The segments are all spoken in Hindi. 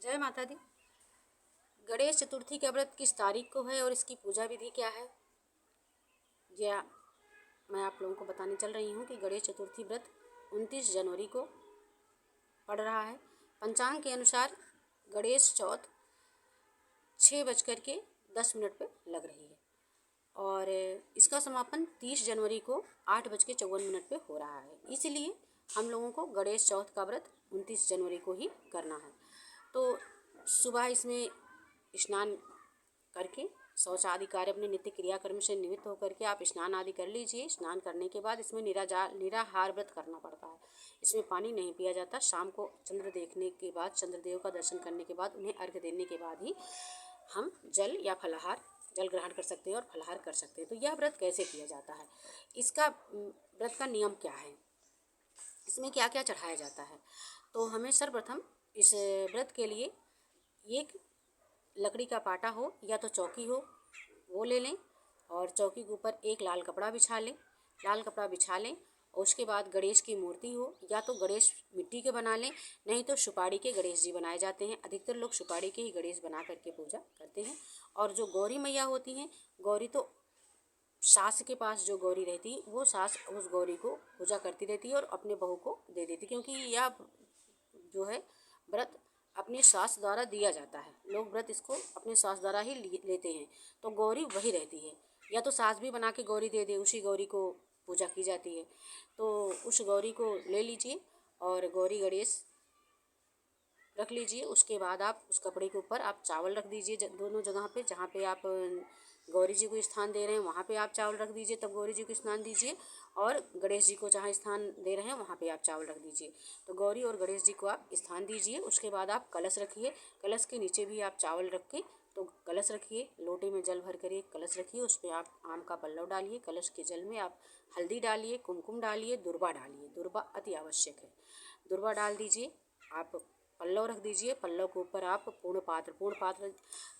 जय माता दी। गणेश चतुर्थी का व्रत किस तारीख को है और इसकी पूजा विधि क्या है, यह मैं आप लोगों को बताने चल रही हूँ कि गणेश चतुर्थी व्रत 29 जनवरी को पड़ रहा है। पंचांग के अनुसार गणेश चौथ 6:10 पे लग रही है और इसका समापन 30 जनवरी को 8:54 पे हो रहा है। इसलिए हम लोगों को गणेश चौथ का व्रत 29 जनवरी को ही करना है। तो सुबह इसमें स्नान करके शौच आदि कार्य अपने नित्य क्रियाक्रम से निवृत्त होकर के आप स्नान आदि कर लीजिए। स्नान करने के बाद इसमें निराहार व्रत करना पड़ता है। इसमें पानी नहीं पिया जाता। शाम को चंद्र देखने के बाद, चंद्रदेव का दर्शन करने के बाद, उन्हें अर्घ्य देने के बाद ही हम जल या फलाहार, जल ग्रहण कर सकते हैं और फलाहार कर सकते हैं। तो यह व्रत कैसे किया जाता है, इसका व्रत का नियम क्या है, इसमें क्या क्या चढ़ाया जाता है। तो हमें सर्वप्रथम इस व्रत के लिए एक लकड़ी का पाटा हो या तो चौकी हो वो ले लें और चौकी के ऊपर एक लाल कपड़ा बिछा लें। लाल कपड़ा बिछा लें और उसके बाद गणेश की मूर्ति हो या तो गणेश मिट्टी के बना लें, नहीं तो सुपारी के गणेश जी बनाए जाते हैं। अधिकतर लोग सुपारी के ही गणेश बना करके पूजा करते हैं। और जो गौरी मैया होती हैं, गौरी तो सास के पास जो गौरी रहती है वो सास उस गौरी को पूजा करती रहती है और अपने बहू को दे देती, क्योंकि यह जो है व्रत अपनी सास द्वारा दिया जाता है। लोग व्रत इसको अपने सास द्वारा ही लेते हैं। तो गौरी वही रहती है, या तो सास भी बना के गौरी दे दे, उसी गौरी को पूजा की जाती है। तो उस गौरी को ले लीजिए और गौरी गणेश रख लीजिए। उसके बाद आप उस कपड़े के ऊपर आप चावल रख दीजिए दोनों जगह पे। जहाँ पे आप गौरी जी को स्थान दे रहे हैं वहाँ पे आप चावल रख दीजिए, तब गौरी जी को स्नान दीजिए। और गणेश जी को जहाँ स्थान दे रहे हैं वहाँ पे आप चावल रख दीजिए। तो गौरी और गणेश जी को आप स्थान दीजिए। उसके बाद आप कलश रखिए। कलश के नीचे भी आप चावल रख के तो कलश रखिए। लोटे में जल भर कर एक कलश रखिए, उस पर आप आम का पल्लव डालिए। कलश के जल में आप हल्दी डालिए, कुमकुम डालिए, दुर्बा डालिए। दुर्बा अति आवश्यक है, दुर्बा डाल दीजिए। आप पल्लव रख दीजिए। पल्लव के ऊपर आप पूर्ण पात्र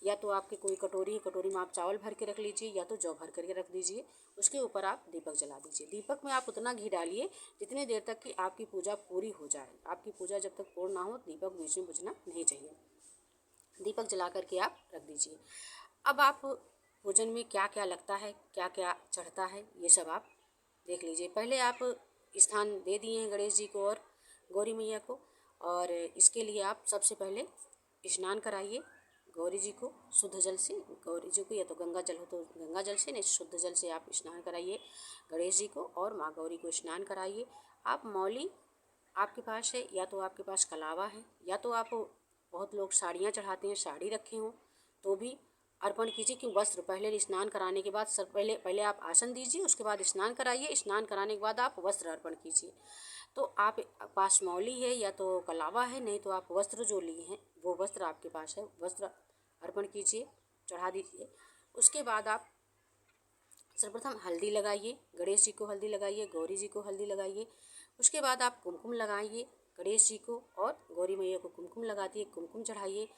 या तो आपकी कोई कटोरी है, कटोरी में आप चावल भर के रख लीजिए या तो जौ भर करके रख दीजिए। उसके ऊपर आप दीपक जला दीजिए। दीपक में आप उतना घी डालिए जितनी देर तक कि आपकी पूजा पूरी हो जाए। आपकी पूजा जब तक पूर्ण ना हो दीपक बीच में बुझना नहीं चाहिए। दीपक जला करके आप रख दीजिए। अब आप भोजन में क्या क्या लगता है, क्या क्या चढ़ता है, ये सब आप देख लीजिए। पहले आप स्थान दे दिए हैं गणेश जी को और गौरी मैया को, और इसके लिए आप सबसे पहले स्नान कराइए गौरी जी को शुद्ध जल से। गौरी जी को या तो गंगा जल हो तो गंगा जल से, नहीं शुद्ध जल से आप स्नान कराइए गणेश जी को और माँ गौरी को स्नान कराइए। आप मौली आपके पास है या तो आपके पास कलावा है, या तो आप बहुत लोग साड़ियाँ चढ़ाते हैं, साड़ी रखे हों तो भी अर्पण कीजिए। कि वस्त्र पहले स्नान कराने के बाद पहले आप आसन दीजिए, उसके बाद स्नान कराइए। स्नान कराने के बाद आप वस्त्र अर्पण कीजिए। तो आप पास मौली है या तो कलावा है, नहीं तो आप वस्त्र जो लिए हैं वो वस्त्र आपके पास है, वस्त्र अर्पण कीजिए, चढ़ा दीजिए। उसके बाद आप सर्वप्रथम हल्दी लगाइए, गणेश जी को हल्दी लगाइए, गौरी जी को हल्दी लगाइए। उसके बाद आप कुमकुम लगाइए गणेश जी को और गौरी मैया को कुमकुम लगा दिए। कुमकुम चढ़ाइए,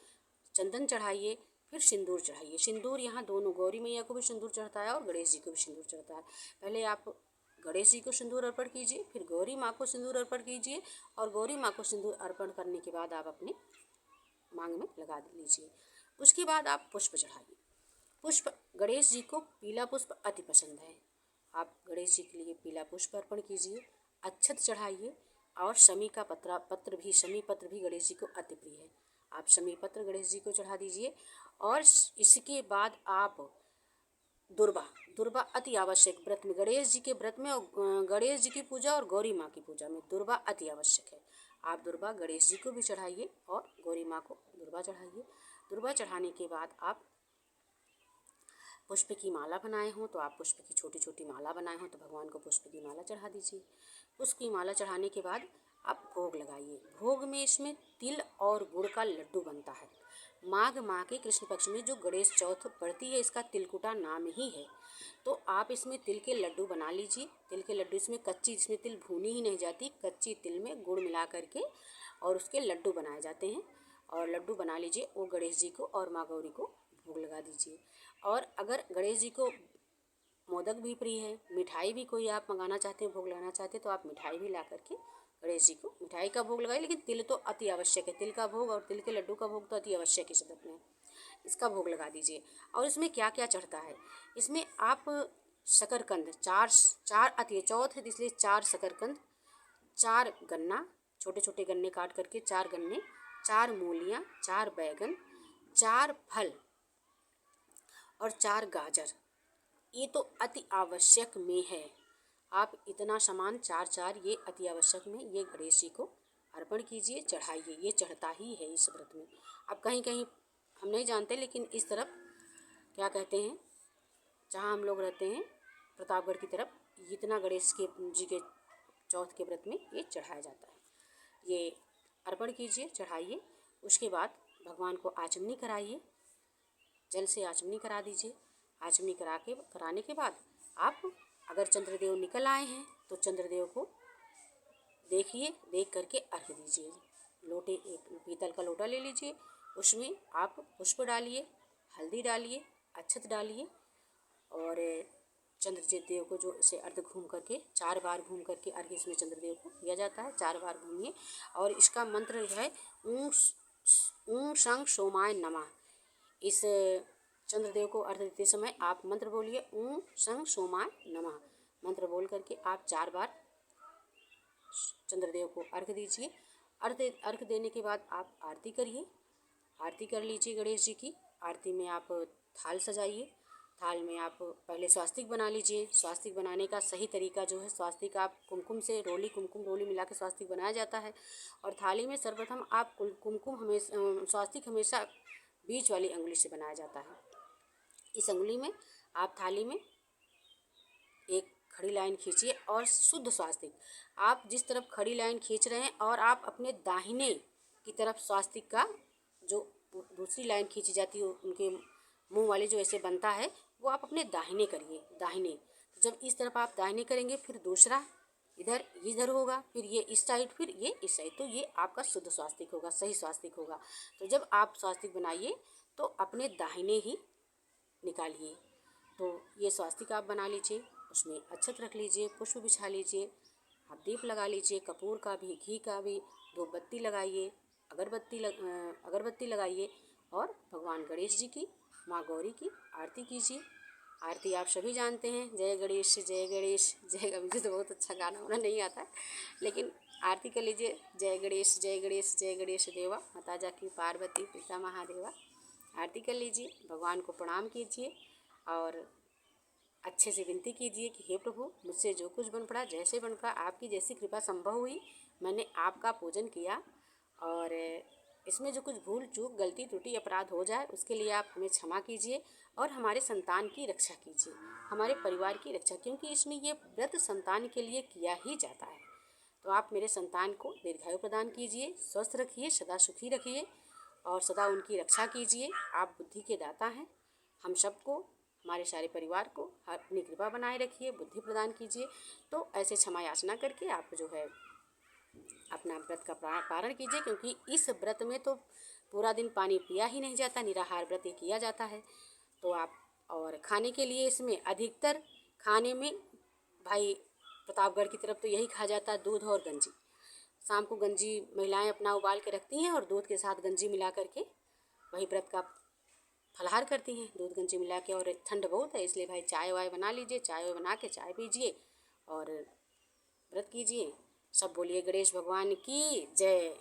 चंदन चढ़ाइए, फिर सिंदूर चढ़ाइए। सिंदूर यहाँ दोनों गौरी मैया को भी सिंदूर चढ़ता है और गणेश जी को भी सिंदूर चढ़ता है। पहले आप गणेश जी को सिंदूर अर्पण कीजिए, फिर गौरी माँ को सिंदूर अर्पण कीजिए और गौरी माँ को सिंदूर अर्पण करने के बाद आप अपने मांग में लगा लीजिए। उसके बाद आप पुष्प चढ़ाइए। पुष्प गणेश जी को पीला पुष्प अति पसंद है। आप गणेश जी के लिए पीला पुष्प अर्पण कीजिए। अक्षत चढ़ाइए और शमी का शमी पत्र भी गणेश जी को अति प्रिय है। आप शमी पत्र गणेश जी को चढ़ा दीजिए। और इसके बाद आप दुर्बा अति आवश्यक व्रत में, गणेश जी के व्रत में और गणेश जी की पूजा और गौरी माँ की पूजा में दुर्बा अति आवश्यक है। आप दुर्बा गणेश जी को भी चढ़ाइए और गौरी माँ को दुर्बा चढ़ाइए। दुर्बा चढ़ाने के बाद आप पुष्प की माला बनाए हों तो आप पुष्प की छोटी छोटी माला बनाए हों तो भगवान को पुष्प की माला चढ़ा दीजिए। पुष्प की माला चढ़ाने के बाद आप भोग लगाइए। भोग में इसमें तिल और गुड़ का लड्डू बनता है। माघ माह के कृष्ण पक्ष में जो गणेश चौथ पड़ती है, इसका तिलकुटा नाम ही है। तो आप इसमें तिल के लड्डू बना लीजिए। तिल के लड्डू इसमें तिल भूनी ही नहीं जाती, कच्ची तिल में गुड़ मिला करके और उसके लड्डू बनाए जाते हैं। और लड्डू बना लीजिए, वो गणेश जी को और माँ गौरी को भोग लगा दीजिए। और अगर गणेश जी को मोदक भी प्रिय है, मिठाई भी कोई आप मंगाना चाहते हैं, भोग लगाना चाहते हैं, तो आप मिठाई भी ला करके गणेश जी को मिठाई का भोग लगाइए, लेकिन तिल तो अति आवश्यक है। तिल का भोग और तिल के लड्डू का भोग तो अति आवश्यक है इस व्रत में, इसका भोग लगा दीजिए। और इसमें क्या क्या चढ़ता है, इसमें आप शकरकंद चार अति चौथ है इसलिए 4 शकरकंद, 4 गन्ना, छोटे छोटे गन्ने काट करके 4 गन्ने, 4 मूलियाँ, 4 बैगन, 4 फल और 4 गाजर, ये तो अति आवश्यक में है। आप इतना सामान 4 ये अति आवश्यक में ये गणेश जी को अर्पण कीजिए, चढ़ाइए, ये चढ़ता ही है इस व्रत में। अब कहीं कहीं हम नहीं जानते, लेकिन इस तरफ क्या कहते हैं, जहाँ हम लोग रहते हैं प्रतापगढ़ की तरफ, इतना गणेश जी के चौथ के व्रत में ये चढ़ाया जाता है। ये अर्पण कीजिए, चढ़ाइए। उसके बाद भगवान को आचमनी कराइए, जल से आचमनी करा दीजिए। आचमनी कराने के बाद आप अगर चंद्रदेव निकल आए हैं तो चंद्रदेव को देखिए, देख करके अर्घ दीजिए। लोटे, एक पीतल का लोटा ले लीजिए, उसमें आप पुष्प डालिए, हल्दी डालिए, अक्षत डालिए और चंद्रदेव को जो इसे अर्घ घूम करके 4 बार घूम करके अर्घ इसमें चंद्रदेव को दिया जाता है। 4 बार घूमिए और इसका मंत्र है ऊं शं सोमाय नमः। इस चंद्रदेव को अर्घ देते समय आप मंत्र बोलिए ऊं शं सोमाय नमः। मंत्र बोल करके आप 4 बार चंद्रदेव को अर्घ दीजिए। अर्घ देने के बाद आप आरती करिए, आरती कर लीजिए गणेश जी की। आरती में आप थाल सजाइए, थाल में आप पहले स्वास्तिक बना लीजिए। स्वास्तिक बनाने का सही तरीका जो है, स्वास्तिक आप कुमकुम से कुमकुम रोली मिला के स्वास्तिक बनाया जाता है। और थाली में सर्वप्रथम आप स्वास्तिक हमेशा बीच वाली अंगुली से बनाया जाता है। इस अंगुली में आप थाली में एक खड़ी लाइन खींचिए और शुद्ध स्वास्तिक आप जिस तरफ खड़ी लाइन खींच रहे हैं और आप अपने दाहिने की तरफ स्वास्तिक का जो दूसरी लाइन खींची जाती है उनके मुंह वाली जो ऐसे बनता है वो आप अपने दाहिने करिए, दाहिने। जब इस तरफ आप दाहिने करेंगे फिर दूसरा इधर होगा, फिर ये इस साइड, फिर ये इस साइड, तो ये आपका शुद्ध स्वास्तिक होगा, सही स्वास्तिक होगा। तो जब आप स्वास्तिक बनाइए तो अपने दाहिने ही निकालिए। तो ये स्वास्तिक आप बना लीजिए, उसमें अक्षत रख लीजिए, पुष्प बिछा लीजिए, आप दीप लगा लीजिए, कपूर का भी, घी का भी, 2 बत्ती लगाइए, अगरबत्ती लगाइए और भगवान गणेश जी की, माँ गौरी की आरती कीजिए। आरती आप सभी जानते हैं, जय गणेश जय गणेश जय। मुझे तो बहुत अच्छा गाना वाना नहीं आता है, लेकिन आरती कर लीजिए। जय गणेश जय गणेश जय गणेश देवा, माता जाकी पार्वती पिता महादेवा। आरती कर लीजिए, भगवान को प्रणाम कीजिए और अच्छे से विनती कीजिए कि हे प्रभु, मुझसे जो कुछ बन पड़ा, जैसे बन पड़ा, आपकी जैसी कृपा संभव हुई मैंने आपका पूजन किया। और इसमें जो कुछ भूल चूक गलती त्रुटि अपराध हो जाए उसके लिए आप हमें क्षमा कीजिए और हमारे संतान की रक्षा कीजिए, हमारे परिवार की रक्षा, क्योंकि इसमें ये व्रत संतान के लिए किया ही जाता है। तो आप मेरे संतान को दीर्घायु प्रदान कीजिए, स्वस्थ रखिए, सदा सुखी रखिए और सदा उनकी रक्षा कीजिए। आप बुद्धि के दाता हैं, हम सबको, हमारे सारे परिवार को अपनी कृपा बनाए रखिए, बुद्धि प्रदान कीजिए। तो ऐसे क्षमा याचना करके आप जो है अपना व्रत का पारण कीजिए, क्योंकि इस व्रत में तो पूरा दिन पानी पिया ही नहीं जाता, निराहार व्रत ये किया जाता है। तो आप, और खाने के लिए इसमें अधिकतर खाने में भाई प्रतापगढ़ की तरफ तो यही खा जाता है, दूध और गंजी। शाम को गंजी महिलाएं अपना उबाल के रखती हैं और दूध के साथ गंजी मिला करके वही व्रत का फलाहार करती हैं, दूध गंजी मिला के। और ठंड बहुत है इसलिए भाई चाय वाय बना लीजिए, चाय वाय बना के चाय पीजिए और व्रत कीजिए। सब बोलिए गणेश भगवान की जय।